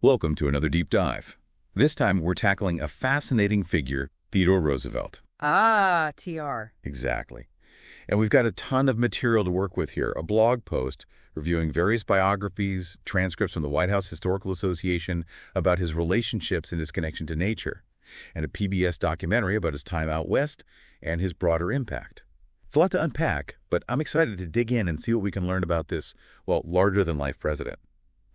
Welcome to another deep dive. This time we're tackling a fascinating figure, Theodore Roosevelt. Ah, TR. Exactly. And we've got a ton of material to work with here. A blog post reviewing various biographies, transcripts from the White House Historical Association about his relationships and his connection to nature, and a PBS documentary about his time out west and his broader impact. It's a lot to unpack, but I'm excited to dig in and see what we can learn about this, well, larger-than-life president.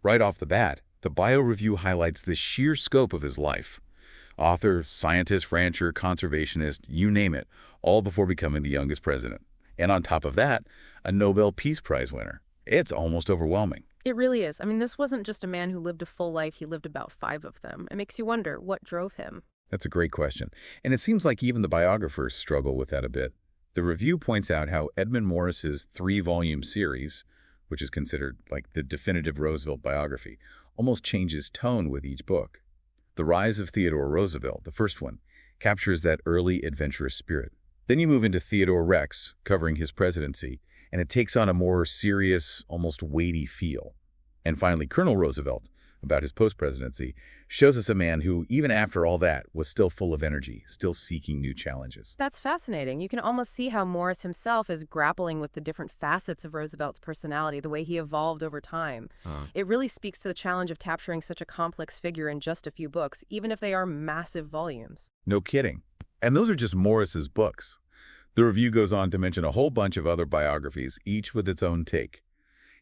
Right off the bat, the bio review highlights the sheer scope of his life. Author, scientist, rancher, conservationist, you name it, all before becoming the youngest president. And on top of that, a Nobel Peace Prize winner. It's almost overwhelming. It really is. I mean, this wasn't just a man who lived a full life. He lived about 5 of them. It makes you wonder what drove him. That's a great question. And it seems like even the biographers struggle with that a bit. The review points out how Edmund Morris's 3-volume series, which is considered like the definitive Roosevelt biography, almost changes tone with each book. The Rise of Theodore Roosevelt, the first one, captures that early adventurous spirit. Then you move into Theodore Rex, covering his presidency, and it takes on a more serious, almost weighty feel. And finally, Colonel Roosevelt, about his post-presidency, shows us a man who, even after all that, was still full of energy, still seeking new challenges. That's fascinating. You can almost see how Morris himself is grappling with the different facets of Roosevelt's personality, the way he evolved over time. It really speaks to the challenge of capturing such a complex figure in just a few books, even if they are massive volumes. No kidding. And those are just Morris's books. The review goes on to mention a whole bunch of other biographies, each with its own take.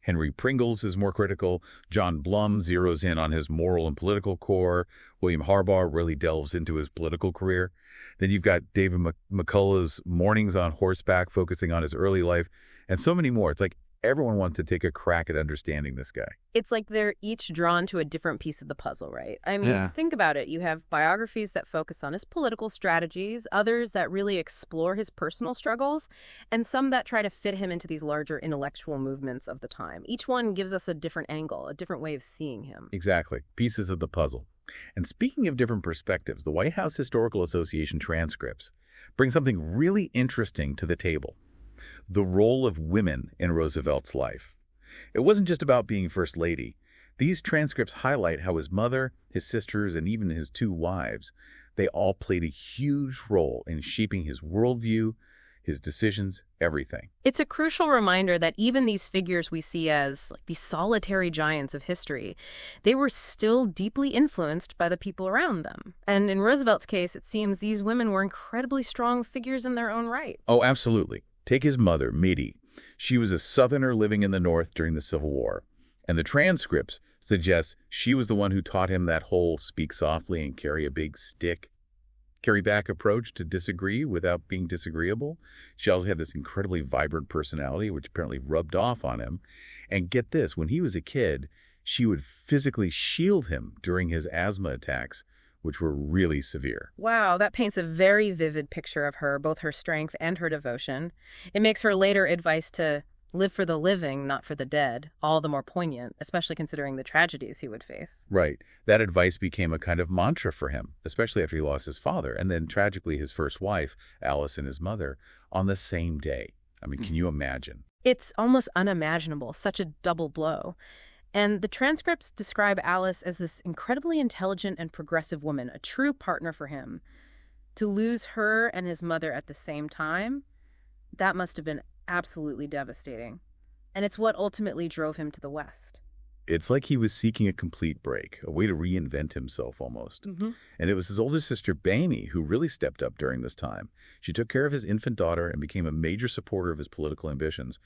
Henry Pringles is more critical. John Blum zeroes in on his moral and political core. William Harbaugh really delves into his political career. Then you've got David McCullough's Mornings on Horseback, focusing on his early life, and so many more. It's like everyone wants to take a crack at understanding this guy. It's like they're each drawn to a different piece of the puzzle, right? I mean, Think about it. You have biographies that focus on his political strategies, others that really explore his personal struggles, and some that try to fit him into these larger intellectual movements of the time. Each one gives us a different angle, a different way of seeing him. Exactly. Pieces of the puzzle. And speaking of different perspectives, the White House Historical Association transcripts bring something really interesting to the table. The role of women in Roosevelt's life. It wasn't just about being First Lady. These transcripts highlight how his mother, his sisters, and even his 2 wives, they all played a huge role in shaping his worldview, his decisions, everything. It's a crucial reminder that even these figures we see as like these solitary giants of history, they were still deeply influenced by the people around them. And in Roosevelt's case, it seems these women were incredibly strong figures in their own right. Oh, absolutely. Take his mother, Mittie. She was a Southerner living in the North during the Civil War, and the transcripts suggest she was the one who taught him that whole speak softly and carry a big stick, carry back approach to disagree without being disagreeable. She also had this incredibly vibrant personality, which apparently rubbed off on him. And get this, when he was a kid, she would physically shield him during his asthma attacks, which were really severe. Wow, that paints a very vivid picture of her, both her strength and her devotion. It makes her later advice to live for the living, not for the dead, all the more poignant, especially considering the tragedies he would face. Right. That advice became a kind of mantra for him, especially after he lost his father, and then tragically his first wife, Alice, and his mother, on the same day. I mean, can you imagine? It's almost unimaginable, such a double blow. And the transcripts describe Alice as this incredibly intelligent and progressive woman, a true partner for him. To lose her and his mother at the same time, that must have been absolutely devastating. And it's what ultimately drove him to the West. It's like he was seeking a complete break, a way to reinvent himself almost. And it was his older sister, Bamie, who really stepped up during this time. She took care of his infant daughter and became a major supporter of his political ambitions.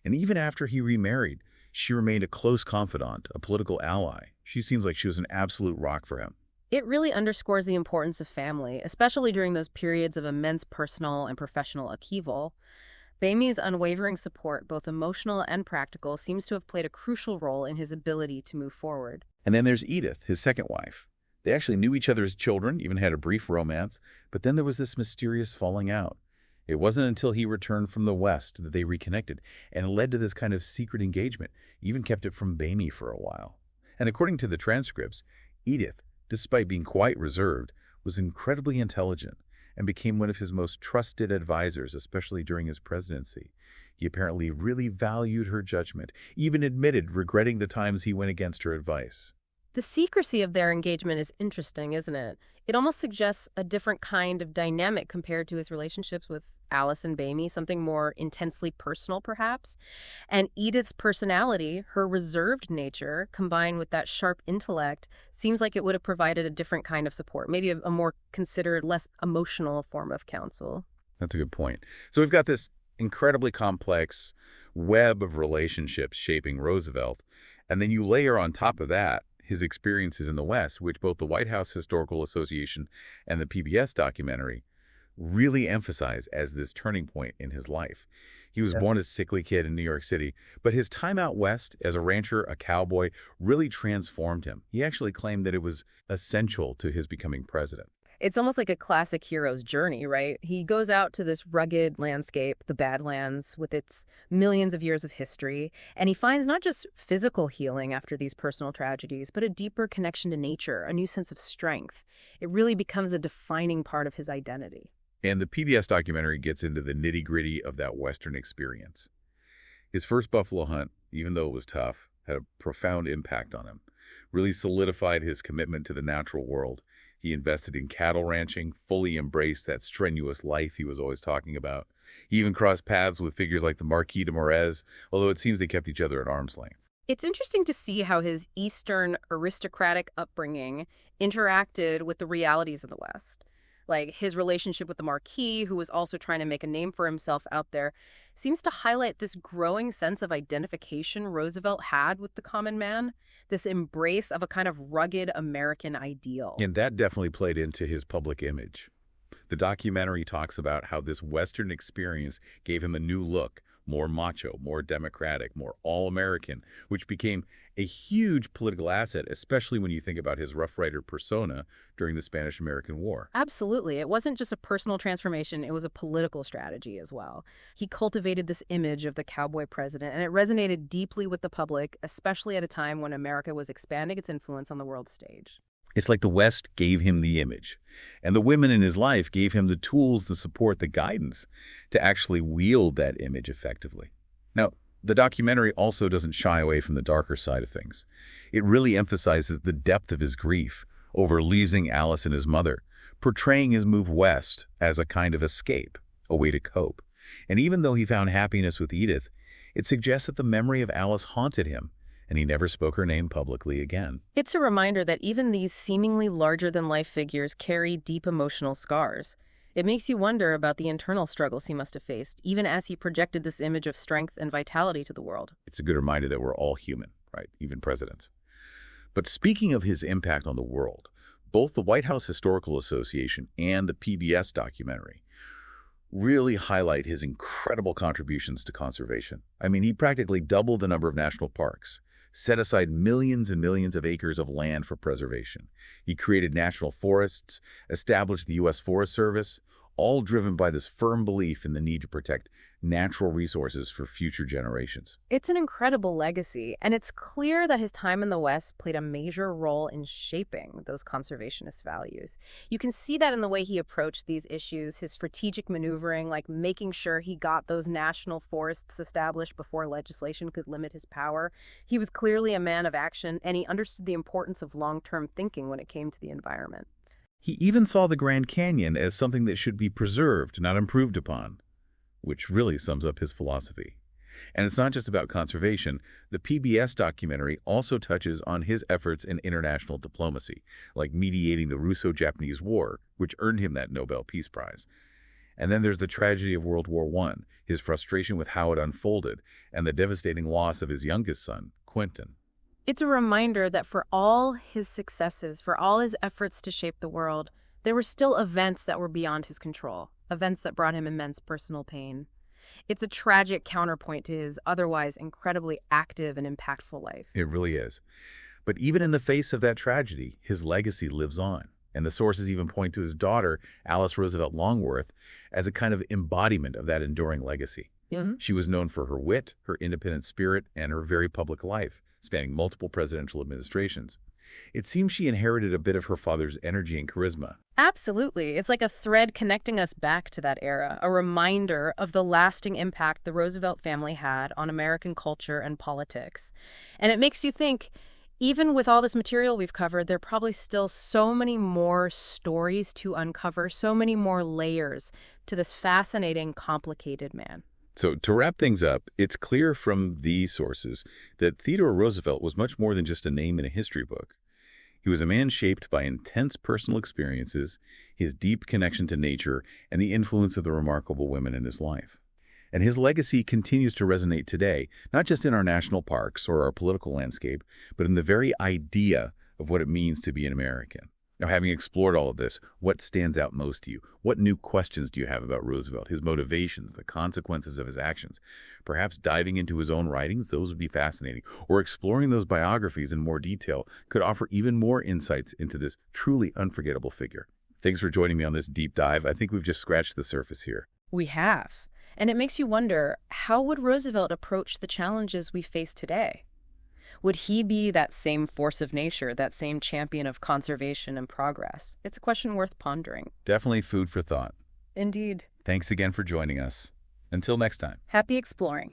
And even after he remarried, she remained a close confidant, a political ally. She seems like she was an absolute rock for him. It really underscores the importance of family, especially during those periods of immense personal and professional upheaval. Bamie's unwavering support, both emotional and practical, seems to have played a crucial role in his ability to move forward. And then there's Edith, his second wife. They actually knew each other as children, even had a brief romance, but then there was this mysterious falling out. It wasn't until he returned from the West that they reconnected, and it led to this kind of secret engagement, even kept it from Bamie for a while. And according to the transcripts, Edith, despite being quite reserved, was incredibly intelligent and became one of his most trusted advisors, especially during his presidency. He apparently really valued her judgment, even admitted regretting the times he went against her advice. The secrecy of their engagement is interesting, isn't it? It almost suggests a different kind of dynamic compared to his relationships with Alice and Bamie, something more intensely personal, perhaps. And Edith's personality, her reserved nature, combined with that sharp intellect, seems like it would have provided a different kind of support, maybe a more considered, less emotional form of counsel. That's a good point. So we've got this incredibly complex web of relationships shaping Roosevelt, and then you layer on top of that his experiences in the West, which both the White House Historical Association and the PBS documentary really emphasize as this turning point in his life. He was born a sickly kid in New York City, but his time out west as a rancher, a cowboy, really transformed him. He actually claimed that it was essential to his becoming president. It's almost like a classic hero's journey, right? He goes out to this rugged landscape, the Badlands, with its millions of years of history, and he finds not just physical healing after these personal tragedies, but a deeper connection to nature, a new sense of strength. It really becomes a defining part of his identity. And the PBS documentary gets into the nitty-gritty of that Western experience. His first buffalo hunt, even though it was tough, had a profound impact on him, really solidified his commitment to the natural world. He invested in cattle ranching, fully embraced that strenuous life he was always talking about. He even crossed paths with figures like the Marquis de Morez, although it seems they kept each other at arm's length. It's interesting to see how his Eastern aristocratic upbringing interacted with the realities of the West. Like his relationship with the Marquis, who was also trying to make a name for himself out there, seems to highlight this growing sense of identification Roosevelt had with the common man, this embrace of a kind of rugged American ideal. And that definitely played into his public image. The documentary talks about how this Western experience gave him a new look, more macho, more democratic, more all-American, which became a huge political asset, especially when you think about his Rough Rider persona during the Spanish-American War. Absolutely. It wasn't just a personal transformation, it was a political strategy as well. He cultivated this image of the cowboy president, and it resonated deeply with the public, especially at a time when America was expanding its influence on the world stage. It's like the West gave him the image, and the women in his life gave him the tools, the support, the guidance to actually wield that image effectively. Now, the documentary also doesn't shy away from the darker side of things. It really emphasizes the depth of his grief over losing Alice and his mother, portraying his move west as a kind of escape, a way to cope. And even though he found happiness with Edith, it suggests that the memory of Alice haunted him, and he never spoke her name publicly again. It's a reminder that even these seemingly larger-than-life figures carry deep emotional scars. It makes you wonder about the internal struggles he must have faced, even as he projected this image of strength and vitality to the world. It's a good reminder that we're all human, right? Even presidents. But speaking of his impact on the world, both the White House Historical Association and the PBS documentary really highlight his incredible contributions to conservation. I mean, he practically doubled the number of national parks, set aside millions and millions of acres of land for preservation. He created national forests, established the U.S. Forest Service, all driven by this firm belief in the need to protect natural resources for future generations. It's an incredible legacy, and it's clear that his time in the West played a major role in shaping those conservationist values. You can see that in the way he approached these issues, his strategic maneuvering, like making sure he got those national forests established before legislation could limit his power. He was clearly a man of action, and he understood the importance of long-term thinking when it came to the environment. He even saw the Grand Canyon as something that should be preserved, not improved upon, which really sums up his philosophy. And it's not just about conservation. The PBS documentary also touches on his efforts in international diplomacy, like mediating the Russo-Japanese War, which earned him that Nobel Peace Prize. And then there's the tragedy of World War I, his frustration with how it unfolded, and the devastating loss of his youngest son, Quentin. It's a reminder that for all his successes, for all his efforts to shape the world, there were still events that were beyond his control, events that brought him immense personal pain. It's a tragic counterpoint to his otherwise incredibly active and impactful life. It really is. But even in the face of that tragedy, his legacy lives on. And the sources even point to his daughter, Alice Roosevelt Longworth, as a kind of embodiment of that enduring legacy. She was known for her wit, her independent spirit, and her very public life, spanning multiple presidential administrations. It seems she inherited a bit of her father's energy and charisma. Absolutely. It's like a thread connecting us back to that era, a reminder of the lasting impact the Roosevelt family had on American culture and politics. And it makes you think, Even with all this material we've covered, there are probably still so many more stories to uncover, so many more layers to this fascinating, complicated man. So to wrap things up, it's clear from these sources that Theodore Roosevelt was much more than just a name in a history book. He was a man shaped by intense personal experiences, his deep connection to nature, and the influence of the remarkable women in his life. And his legacy continues to resonate today, not just in our national parks or our political landscape, but in the very idea of what it means to be an American. Now, having explored all of this, what stands out most to you? What new questions do you have about Roosevelt, his motivations, the consequences of his actions? Perhaps diving into his own writings, those would be fascinating. Or exploring those biographies in more detail could offer even more insights into this truly unforgettable figure. Thanks for joining me on this deep dive. I think we've just scratched the surface here. We have. And it makes you wonder, how would Roosevelt approach the challenges we face today? Would he be that same force of nature, that same champion of conservation and progress? It's a question worth pondering. Definitely food for thought. Indeed. Thanks again for joining us. Until next time. Happy exploring.